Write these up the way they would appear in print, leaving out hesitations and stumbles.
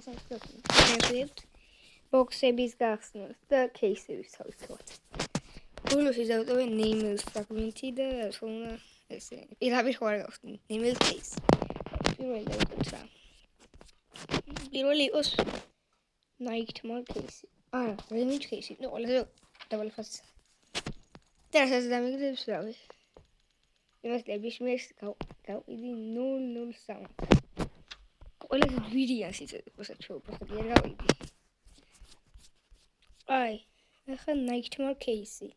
Transcript boxების გახსნას და кейსების თავისთავად. Ბოლოს იზავტოვე nameless fragment-ი და სულ ესე პირაბი ხوار გავხსნი nameless case. პირველი დავიწყოთ რა. პირველი იყოს nightmare case. Revenge case. ნუ ყველაზე დაბალი ფასი. და რასაც დამიგდებს რავი. იმას ლებიშმეს გავყიდი 003. ყველაზე გვირიან სიცოცხლე, просто კი არ გავიდი. ახლა nightmare case.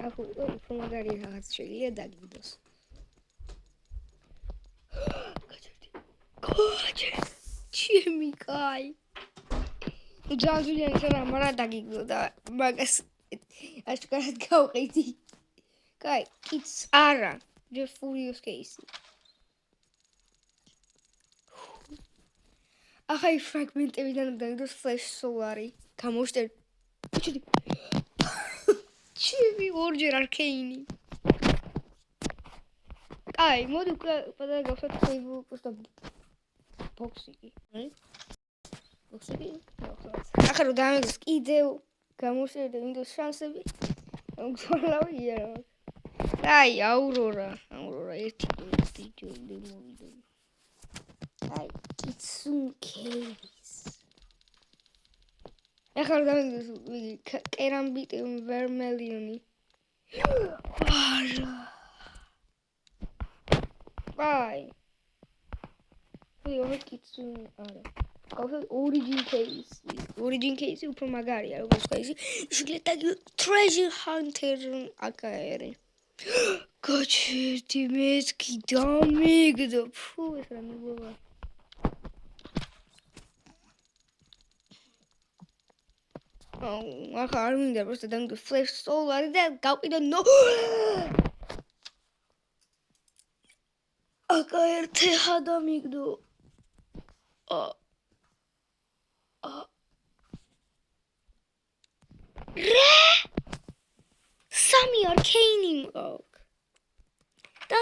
ახლა უფრო მაგარი რაღაც შეიძლება დაგიგდოს. ჩემი კაი. ძალიან ძალიან მაგრამ დაგიგდო და მაგას აშკარად გავყიდი. კაი, კიც არა. The Furious Case. ახლა ფრაგმენტებიდან დაგდოს Flash Solari. გამოვშტერ. ჩემი ორჯერ არქეინი. კაი, მოდი პატარა გავხსნათ Facebook просто ბოქსი. ბოქსი? ახლა რომ დამეგს კიდევ გამოვშტერდა Windows შანსები. მოგწოლავია რა. აი, აურორა ერთი ჯოლი მოვიდა. აი, კიცუნ кейс. ახლა დამეგს კერამბიტი ვერმელიონი. არა. აი. ორი კიცუნ არა. გავხსნათ origin case უფრო მაგარია როგორც case. შეიძლება დაგიგო treasure hunter აკაერი. გაჩერდი მეთქი დამიგდო. ფუ ეს რა მეგობრა. ახლა არ მინდა просто დამიგდო Flash Solari და გავყიდო აკაერთე დამიგდო. სამი არქეინი მყავს. და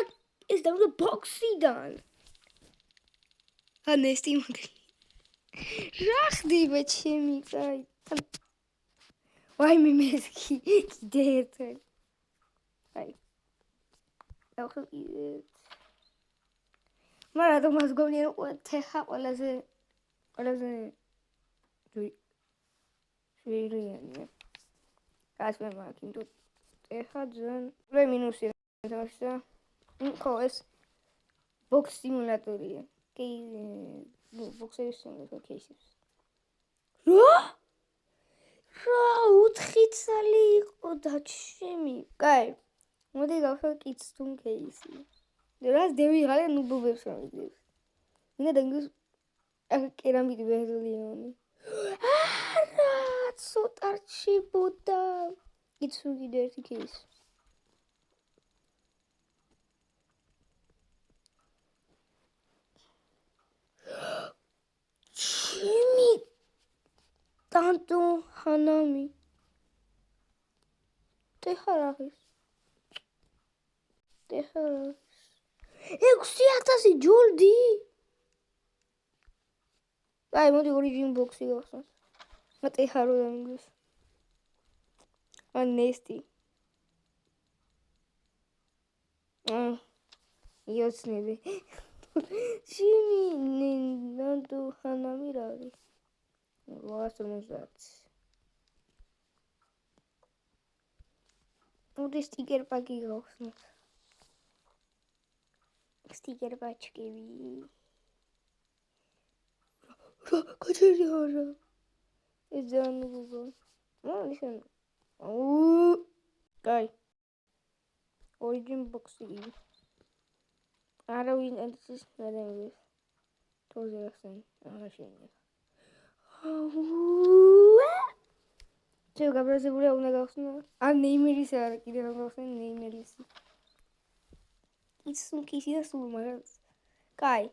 ეს დავიდო ბოქსიდან. ანესტი მაგარი. რა ხდება ჩემი კაი. ვაიმე მესკი კიდე ერთხელ. აი. ახლა მაგრამ მას გონია თეხა ყველაზე ჟირიანია. კაცმა მაგინდო ეხა ძან რე მინუსი რაღაცა. ხო ეს box simulatorია. boxeris simulator cases. რა 4 წელი იყო და ჩემი. კაი. მოდი გავხსნათ კიცუნ кейსი. რას დევიღალე ნუ ბუბებს მომიგებს. მინდა დაგიგოს ახლა კერამიტი ვერლიონი. არა ცოტა რჩებოდა. კიცუნ კიდე ერთი кейსი. ჩემი ტანტო ჰანამი. ტეხარაღის. 6000 ჯოლდი. აი მოდი origin box-ი გავხსნათ. ტეხარო დამიგოს. ანესტი. იოცნები. ჩემი ნანდო ჰანამი რა არის? 850. მოდი სტიკერ პაკი გავხსნათ. სტიკერ პაჩკები. გაჩერდი არა. ეს ძალიან მოგო. ისენ. კაი. origin box-ი. არავინ ეს ნადამის. თორზე ახსენ. არა შეიძლება. შეიძლება გაბრაზებული უნდა გავხსნო. ნეიმერის არა კიდე რა გავხსნე ნეიმერისი. ისუნ კისი და სულ მაგას. კაი.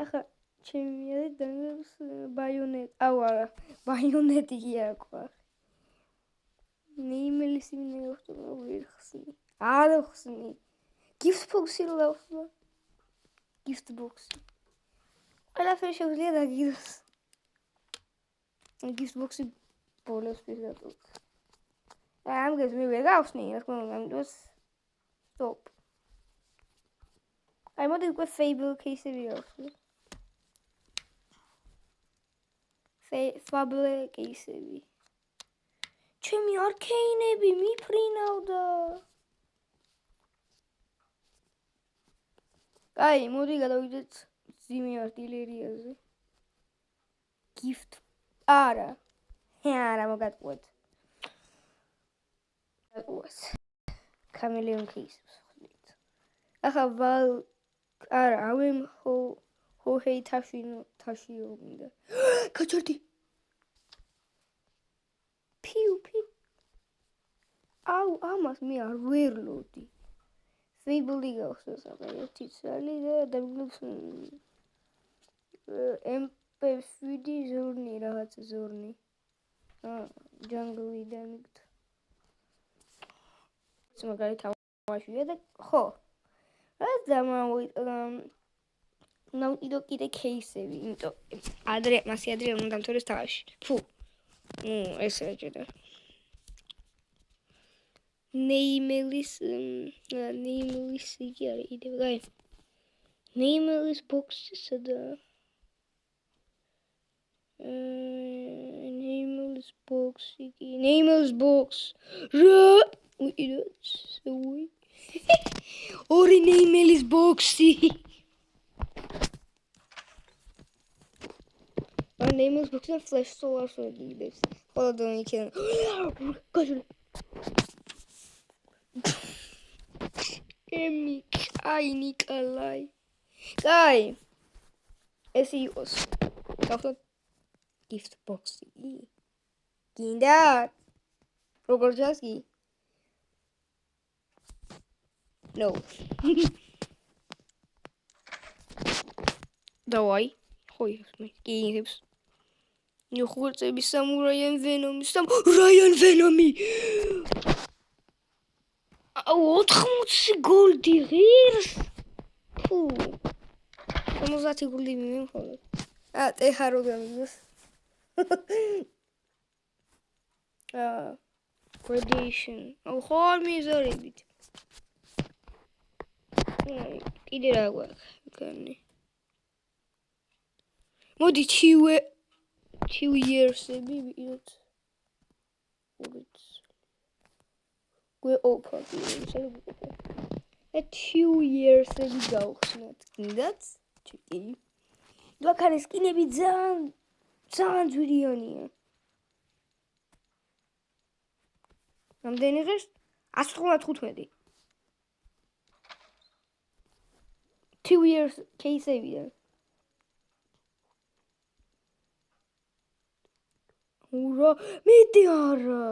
ახლა ჩემი აზრით დაგებს ბაიონეტი. არა, ბაიონეტი კი არ ყავს. ნეიმერისი მინდა გავხსნო ვიხსნი. არა ხსნი. gift box-ი რა გავხსნო. gift box-ი. ყველაფერი შეგვიძლია დაგიგდოს. gift box-ი ბოლოს ვიღებთ. ამ გეს მე ვერ გავხსნი, რა თქმა უნდა, ამიტომ stop. აი მოდი უკვე fable case-ები გავხსნი. fable case-ები. ჩემი arcane-ები მიფრინავდა. აი, მოდი გადავიდეთ ძიმე არტილერიაზე. gift არა. არა მოგატყუეთ. გატყუეთ. chameleon case-ს ხდით. ახლა ვალ არა, ავემ ჰოჰეი თაშიო მინდა. გაჩერდი. პიუ. აუ, ამას მე არ ვერლოდი. Fable-ი გავხსნას ახლა ერთი ცალი და დამიგდებს MP7 ზორნი რაღაც ზორნი. jungle-ი დამიგდ. მაგარი თავაშია და ხო. რა დამოვიტყდა ნაუტიდო კიდე кейსები, იმიტომ ადრე უნდა დამთავრდეს თავაში. ფუ. ეს რაჭედა. Nameless იგი არის იდეა. გაი. Nameless box-ისა და Nameless box. რა უი. ორი Nameless box-ი. Nameless box-ი flash solar-ს ვიგდებს. ხოლო და იქიდან. გაჟული. აი ნიკოლაი. კაი. ეს იყოს. გავხსნათ gift box-ი. გინდა? როგორ ჯასი? No. დავაი. ხოი, მე გინებს. ნიხურწები სამურაიან ვენომი. აუ 80 გოლდი ღირს. ფუ. 50 გოლდი მიმხოლოდ. ტეხარო გამიგოს. Gradation. ხო მიზორებით. კიდე რა გვაქვს? განი. მოდი 2 years-ები ვიყიდოთ. გვე ოპაკი. და 2 years-ები გავხსნათ. გინდათ? ჩიკი. დაკარე სკინები ძალიან ძვირიანია. რამდენი ღირს? 195. 2 years case-ებიდან. ურა, მეტი არა.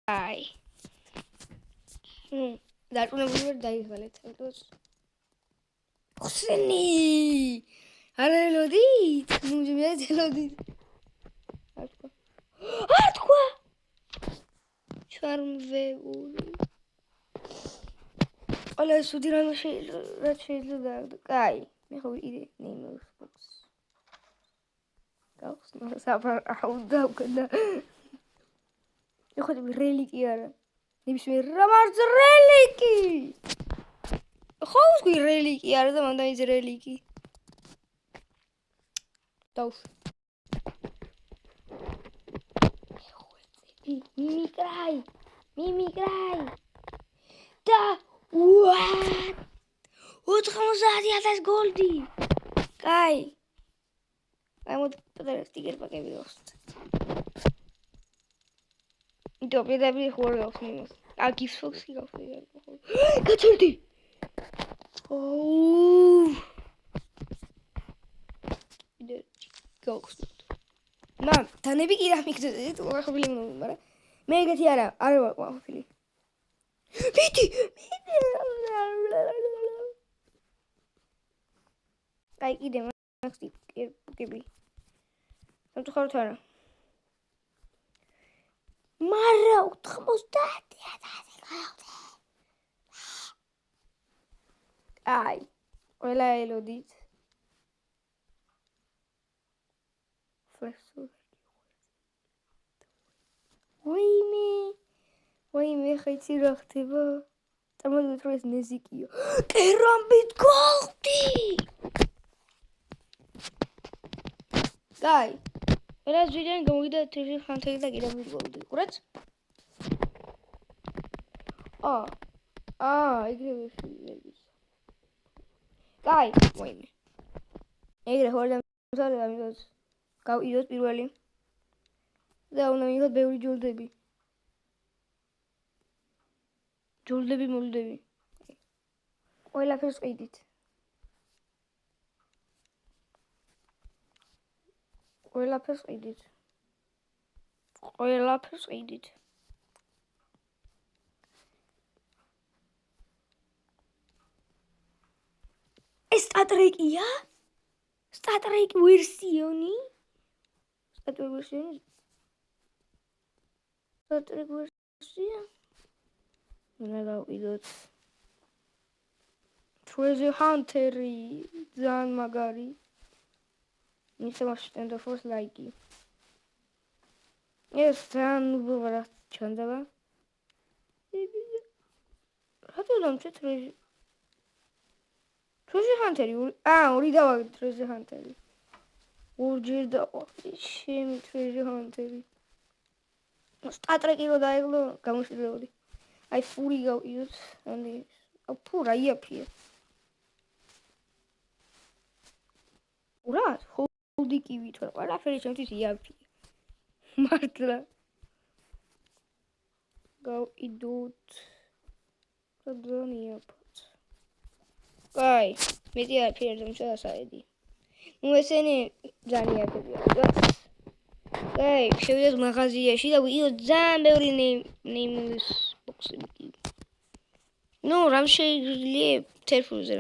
აი. დარწმუნებული ვარ დაიღალეთ. ხსენი. არა ელოდით. მე ელოდით. არ თქვა. ჩარმვეული. ყველა სუდი რა შეიძლება. კაი. მე ხო იდე Nameless box. გავხსნა საფრაუდა უკნა. ეხლა რელიკი არა. ნებისმიერ რამაც რელიკი. ხო უძღვი რელიკი არა და მანდ ის რელიკი. დაუშვ. მიმიკრაი. და what? 90,000 გოლდი. კაი. აი მოდი პატარა სტიკერ პაკები გავხსნით. იდო პედები ხوار გავხსნი მას. gift box-ი გავხსნი. გაჩერდი. იდე გავხსნით. მამ, თანები კი რა მიგდეთ, უახბილი მაგრამ მე ეგეთი არა ვარ ყოფილი. მიდი. აი კიდე მაქსი კები. სამწუხაროდ არა. მარა 90,000 გავხდი. აი, ყველა ელოდით. ვაიმე, ხაიცი რა ხდება? წარმოგიდგენთ რომ ეს ნეზიკია. კერამბით გოლდი! გაი. ერთ ვიდეო გამოვიდა თეში ხანთელი და კერამბით გოლდი. ყურეთ? ეგრევე შეიძლება. გაი, ვაიმე. ეგრე ხوار დამსარდა ამიტომ გავიდოთ პირველი. და უნდა მივიღოთ ბევრი ჯოლდები. ჯოლდები მოლდები. ყველაფერს ყიდით. ყველაფერს ყიდით. ეს სტატრეკია? სტატრეკ ვერსიონი? სტატრეკ ვერსია? უნდა გავყიდოთ. Treasure Hunter-ი ძალიან მაგარი. მისმა შტენდოფორს ლაიკი. ეს ძალიან უბრალოდ ჩანდება. რატო დამჭე Treasure Hunter-ი? ორი დავაგდე Treasure Hunter-ი. ორჯერ დავაგდე შემი Treasure Hunter-ი. სტატრეკი რო დაეღლო გამოშილებოდი. აი ფური გავიდოთ. ფურა იაფია. ურა, ჰოლდი კი ვითვალ. ყველაფერი ჩემთვის იაფია. მართლა. გავიდოთ. ძალიან იაფად. კაი, მეტი არაფერი არ დამშავსაედი. ესენი ძალიან იაფებია. კაი, შევიდეთ მაღაზიაში და ვიდეო ძალიან ბევრი ნეიმლს ბოქსები. რამ შეიძლება თერფულზე.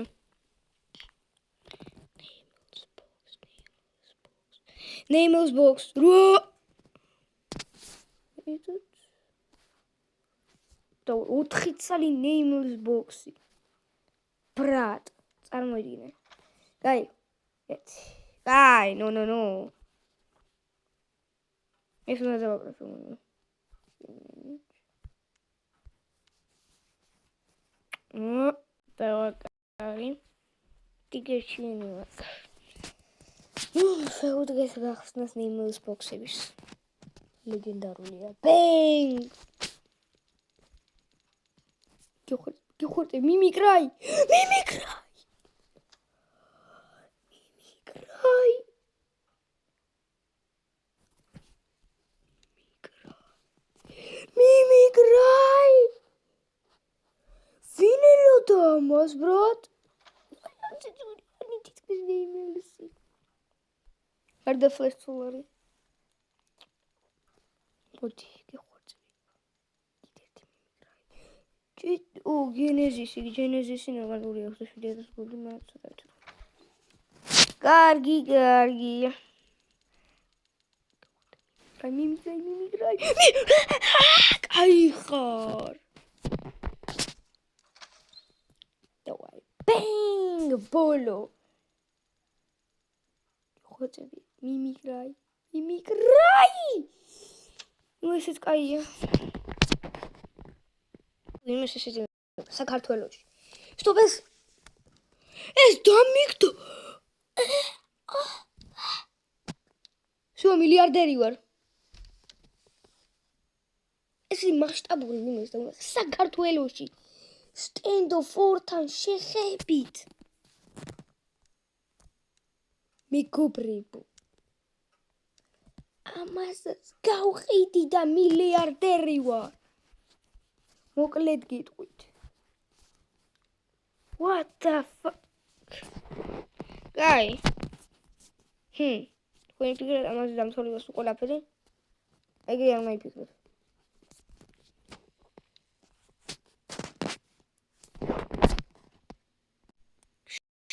Namel's box. და 4 წელი Namel's box-ი. ბრატ, წარმოიდგინე. გაი. გაი, no. ეს უნდა დავაკრიფო. დავაკარი. ტიგერჩინი ვაკ. შეუდგეს გახსნას Namel's box-ების. ლეგენდარულია. Bang! გიხორტე მიმიკრაი. ვინელოდა ამას, ბრატ? აი თითქმის Namel's-ი. არდა ფლეშოლარი. მოდი, გიხორტე. გენეზისი ნორმალურია 27,000 გულდი მაცოდეთ. კარგი. აი მიმიგრაი. აი ხარ. დავაი. Bang! ბოლო. ხოწები. მიმიგრაი. ესეც კაია. იმას ესეთი საქართველოში. სტოპ ეს დამიგდო. შო მილიარდერი ვარ. ეს მასშტაბური იმას და საქართველოში. Stand of 4-თან შეხებით. მეგობრებო. ამასაც გავყიდი და მილიარდერი ვარ. მოკლედ გიტყვით. What the fuck? Guy. თქვენ ფიქრობთ ამაზე დამცველებას უყოლაფერი? ეგრე არ მაიფიქროთ.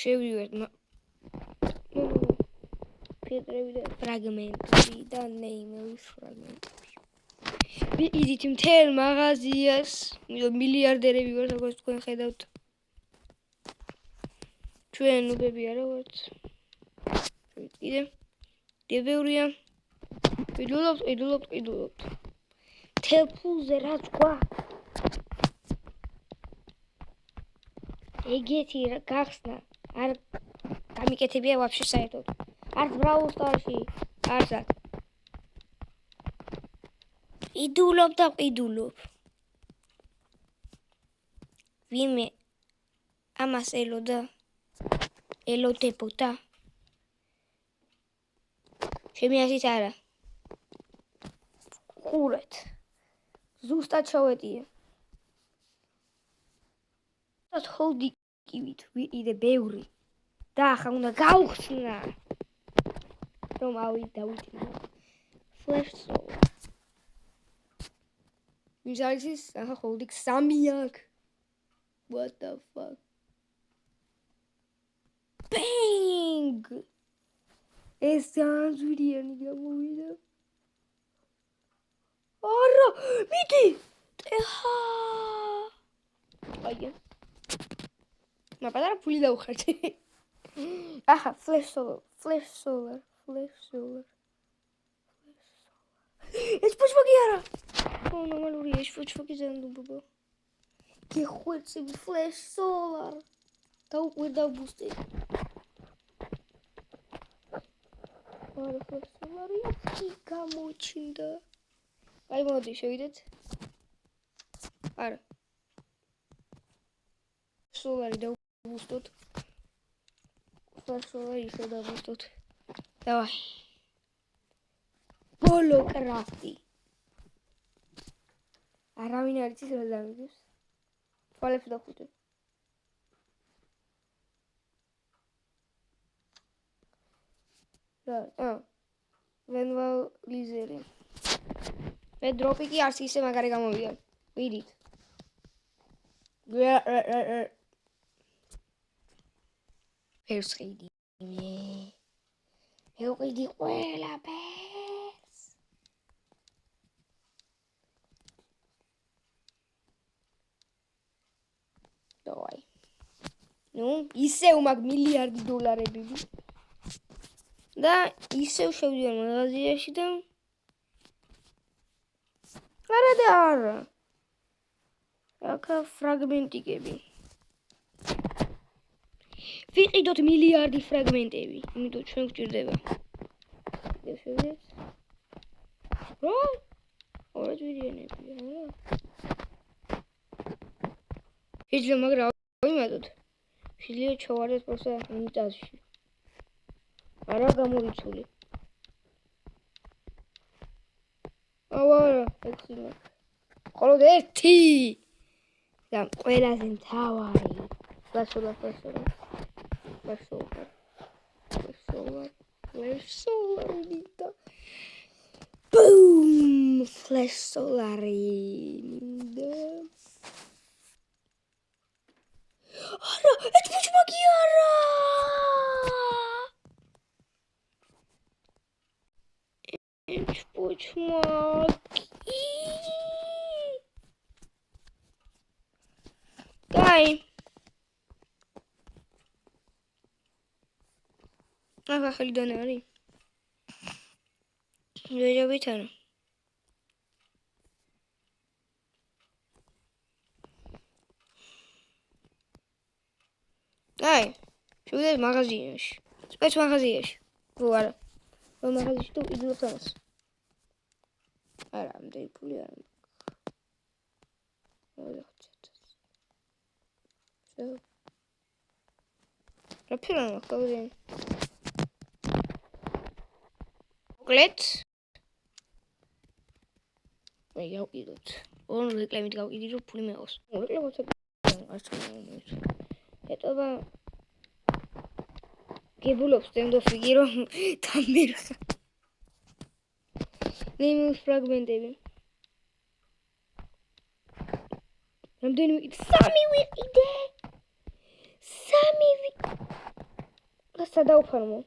შევივეთ ფედრები და ფრაგმენტები და Namel's ფრაგმენტები. ვიყიდით მთელ მაღაზიას, მილიარდერები ვარ, როგორც თქვენ ხედავთ. ჩვენ ნუბები არა ვართ. კიდე ბევრია. ვიდულობთ. თელფულზე რაც გვაქვს. ეგეთი რა გახსნა. არ გამიკეთებია ვაფშე საერთოდ. არც Brawl Stars-ში, არცად. ვიდულობ. ვიმე ამას ელოდებოდა. ჩემი ასიც არა. ყურეთ. ზუსტად შოვეტია. ჰოლდიკივით ვიყიდე ბევრი. და ახლა უნდა გავხსნა. რომ დავიწყო. Flash Solar. ვის არის ის? ახლა ჰოლდიკ 3 აქვს. What the fuck? Bang! ეს ზანზვირიანი გამოვიდა. არა, მიდი! ტეხა! აიგე. მაპატარა ფული დავხარჯე. ახლა Flash Solar. ეს პოჩბოგი არა. ნორმალურია, ეს პოჩბოგი ზანდუბობა. გეხვეწები Flash Solar. დავბუსტე. არა Flash Solar-ი გამოჩნდა. აი მოდი შევიდეთ. არა. Solar-ი დავბუსტოთ. Flash Solar-ი ისე დავბუსტოთ. დავაი. ბოლო კრაფტი. არავინ არ იცის რა დამიგებს. თვალებს დახუტე. ვენვალ ლიზერი. დროპი კი არც ისე მაგარი გამოვიდა. ვიდით. ფერსხიდი. ეუყიდი ყველაფერს. დავაი. ნუ, ისევ მაგ მილიარდი დოლარები. და ისევ შევდივარ მაღაზიაში და არა. აქა ფრაგმენტიკები. ვიყიდოთ მილიარდი ფრაგმენტები, იმიტომ ჩვენ გვჭირდება. შევიდეთ. რა? ორად ვირიანებია, რა? შეიძლება მაგრა ვიმატოთ. შეიძლება ჩავარდეთ პროსა უნიტაზში. არა გამორიცული. არა, ექიმი. მხოლოდ ერთი. და ყველაზე მთავარი. Flash Solar. Nita. Boom! Flash Solar. Ara, et puçmaki ara. Et puçmaki. Guy. ახლა ხელიდან არის. ვეჯობით არა. აი, შევიდეთ მაღაზიაში. სპეც მაღაზიაში. ო არა. რომ მაღაზიაში თუ იდულობთ ამას. არა, ამდენი ფული არ მაქვს. რა ფერა მაქვს გავიგე. მოკლედ. აი, გავყიდოთ. ორ რეკლამით გავყიდი, რომ ფული მეყოს. რეკლამაც არც მომეც. ეტობა გებულობს დემდოფიგი რომ დამერხა. ნიმუს ფრაგმენტები. რამდენი ვიყიდე? 3 ვიყიდე. 3 და სადაუფარმო.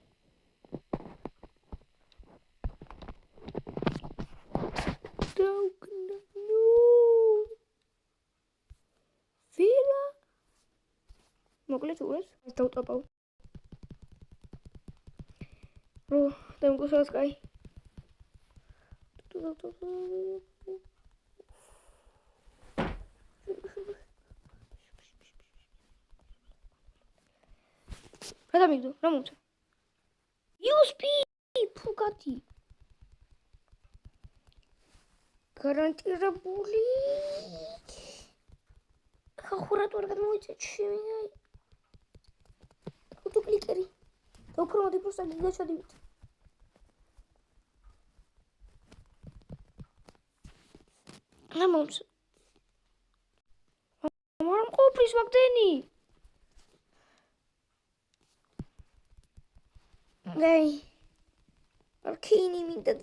მოკლედ უყურეთ, დავტოპავ. Bro, tengo que sacar. Cadê amigo? Não monta. USP! Pugati. Garantira bully. Хахуратор გადმოიწე ჩემი. თუ კლიკერი. და უფრო მოდი просто გიგაჩვადებით. Lamont. Waarom kopjes wat dit niet? Nee. Arkini niet dat.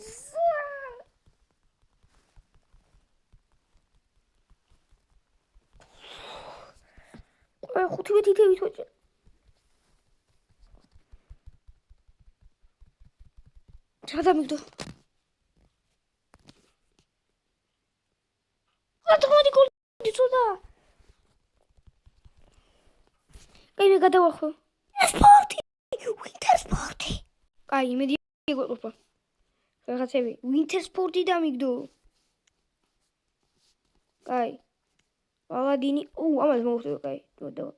Goed, weet je wat je. Wat heb ik toch? Wat gewoon die kool die soda. Kijk, ik ga daar wachten. Sporty, winter sporty. Kijk, met die ik op. We gaan zeggen, winter sporty dan ik doe. Kijk, alle die niet. Oh, allemaal mogen kijk, doe dat.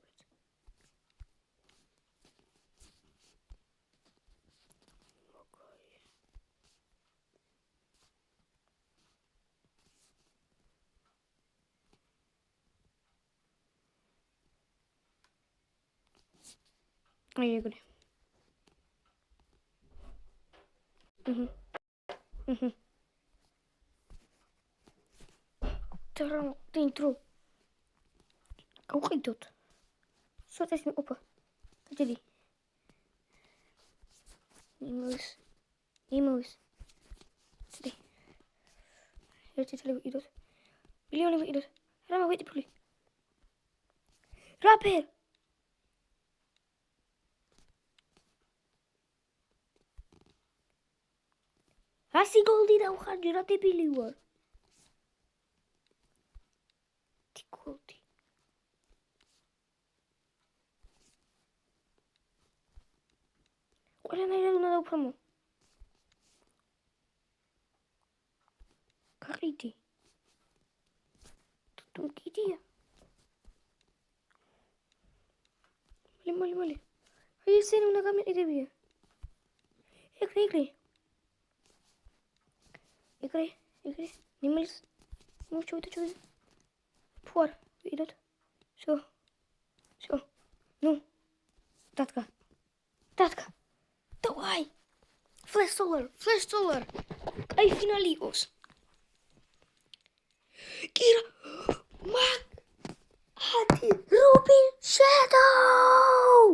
Aí, agora. Terang dentro. Kau kidot. Só tá assim, opa. Tá ali. Nimos. Cadê? Eu te falei idot. Bilhão de idot. Rama, wait por ali. Rapper. Assim goldi da uxa ჯერა დებილი ვარ. goldi. ყველანაირად უნდა დავფრამო. გაყიდი. თუ კიდია. მალე. აი ესენი უნდა გამიყიდებია. ეგრე. Игры. Немец. Ну, что это? Пуар. Идут. Все. Ну. Татка. Давай. Флэш Солар. Ай, финалигос. Кира. Мак. Хати. Рубин Шэдоу.